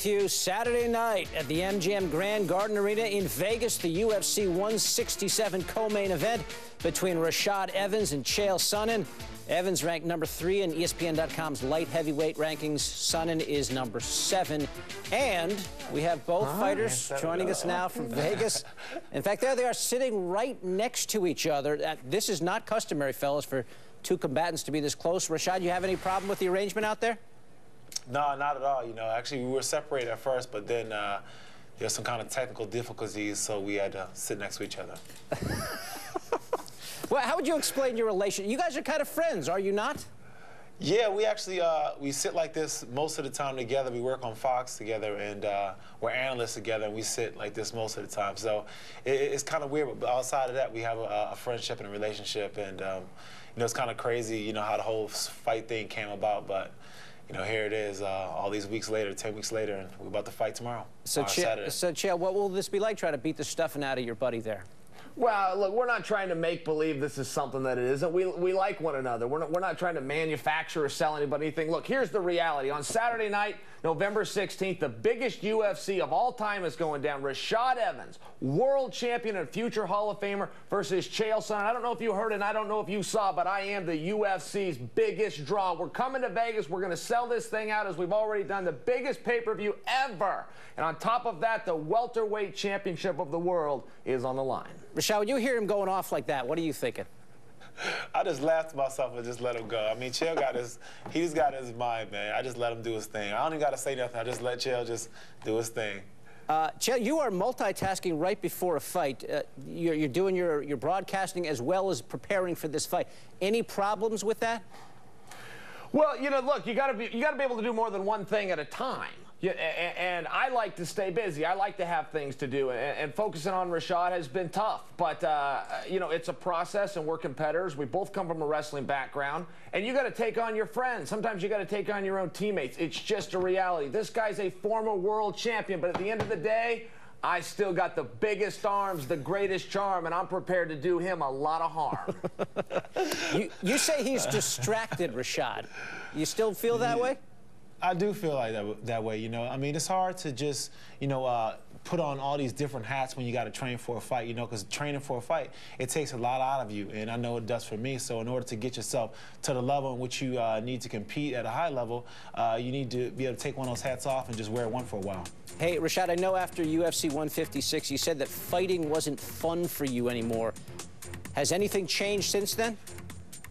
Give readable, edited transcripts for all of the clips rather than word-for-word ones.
with you Saturday night at the MGM Grand Garden Arena in Vegas, the UFC 167 co-main event between Rashad Evans and Chael Sonnen. Evans ranked number 3 in ESPN.com's light heavyweight rankings. Sonnen is number 7. And we have both fighters joining us now from Vegas. In fact, there they are sitting right next to each other. This is not customary, fellas, for two combatants to be this close. Rashad, you have any problem with the arrangement out there? No, not at all. You know, actually, we were separated at first, but then there's some kind of technical difficulties, so we had to sit next to each other. Well, how would you explain your relation? You guys are kind of friends, are you not? Yeah, we actually we sit like this most of the time together. We work on Fox together, and we're analysts together, and we sit like this most of the time. So it's kind of weird, but outside of that, we have a friendship and a relationship, and you know, it's kind of crazy, you know, how the whole fight thing came about, but you know, here it is, all these weeks later, 10 weeks later, and we're about to fight tomorrow. So, Chael, what will this be like, trying to beat the stuffing out of your buddy there? Well, look, we're not trying to make believe this is something that it isn't. We like one another. We're not trying to manufacture or sell anybody anything. Look, here's the reality. On Saturday night, November 16th, the biggest UFC of all time is going down. Rashad Evans, world champion and future Hall of Famer, versus Chael Sonnen. I don't know if you heard and I don't know if you saw, but I am the UFC's biggest draw. We're coming to Vegas. We're going to sell this thing out as we've already done. The biggest pay-per-view ever. And on top of that, the welterweight championship of the world is on the line. Rashad, when you hear him going off like that, what are you thinking? I just laughed to myself and just let him go. I mean, Chael got he's got his mind, man. I just let him do his thing. I don't even got to say nothing. I just let Chael just do his thing. Chael, you are multitasking right before a fight. You're doing your broadcasting as well as preparing for this fight. Any problems with that? Well, you know, look, you got to be able to do more than one thing at a time. Yeah, and I like to stay busy. I like to have things to do, and focusing on Rashad has been tough. But, you know, it's a process, and we're competitors. We both come from a wrestling background, and you got to take on your friends. Sometimes you got to take on your own teammates. It's just a reality. This guy's a former world champion, but at the end of the day, I still got the biggest arms, the greatest charm, and I'm prepared to do him a lot of harm. You say he's distracted, Rashad. You still feel that way? I do feel like that way, you know. I mean, it's hard to just, you know, put on all these different hats when you got to train for a fight, you know, because training for a fight, it takes a lot out of you, and I know it does for me. So in order to get yourself to the level in which you need to compete at a high level, you need to be able to take one of those hats off and just wear one for a while. Hey, Rashad, I know after UFC 156, you said that fighting wasn't fun for you anymore. Has anything changed since then?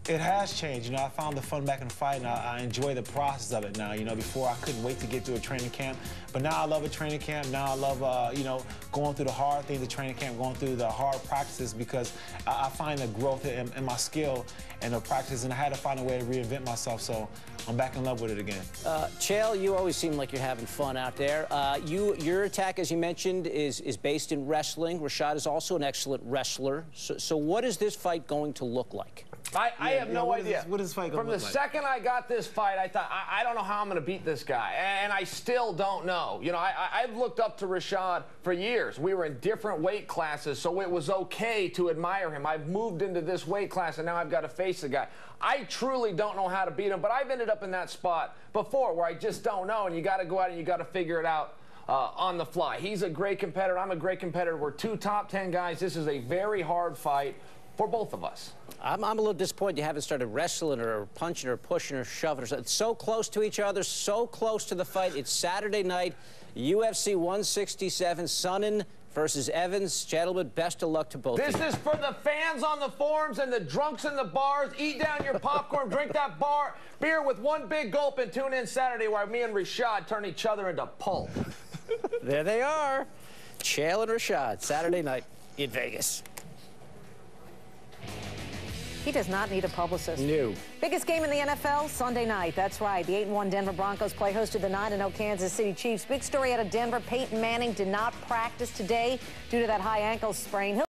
It has changed. You know, I found the fun back in the fight, and I enjoy the process of it now. You know, before I couldn't wait to get to a training camp, but now I love a training camp. Now I love, you know, going through the hard things of training camp, going through the hard practices, because I find the growth in my skill and the practice, and I had to find a way to reinvent myself, so I'm back in love with it again. Chael, you always seem like you're having fun out there. Your attack, as you mentioned, is based in wrestling. Rashad is also an excellent wrestler. So what is this fight going to look like? I have no idea. What is this fight going to look like? From the second I got this fight, I thought, I don't know how I'm going to beat this guy. And I still don't know. You know, I've looked up to Rashad for years. We were in different weight classes, so it was okay to admire him. I've moved into this weight class, and now I've got to face the guy. I truly don't know how to beat him, but I've ended up in that spot before where I just don't know, and you got to go out and you got to figure it out on the fly. He's a great competitor. I'm a great competitor. We're two top 10 guys. This is a very hard fight for both of us. I'm a little disappointed you haven't started wrestling or punching or pushing or shoving. It's so close to each other, so close to the fight. It's Saturday night, UFC 167, Sonnen versus Evans. Gentlemen, best of luck to both of you. This is for the fans on the forums and the drunks in the bars. Eat down your popcorn, drink that beer with one big gulp, and tune in Saturday where me and Rashad turn each other into pulp. There they are, Chael and Rashad, Saturday night in Vegas. He does not need a publicist. No. Biggest game in the NFL, Sunday night. That's right. The 8-1 Denver Broncos play host to the 9-0 Kansas City Chiefs. Big story out of Denver. Peyton Manning did not practice today due to that high ankle sprain.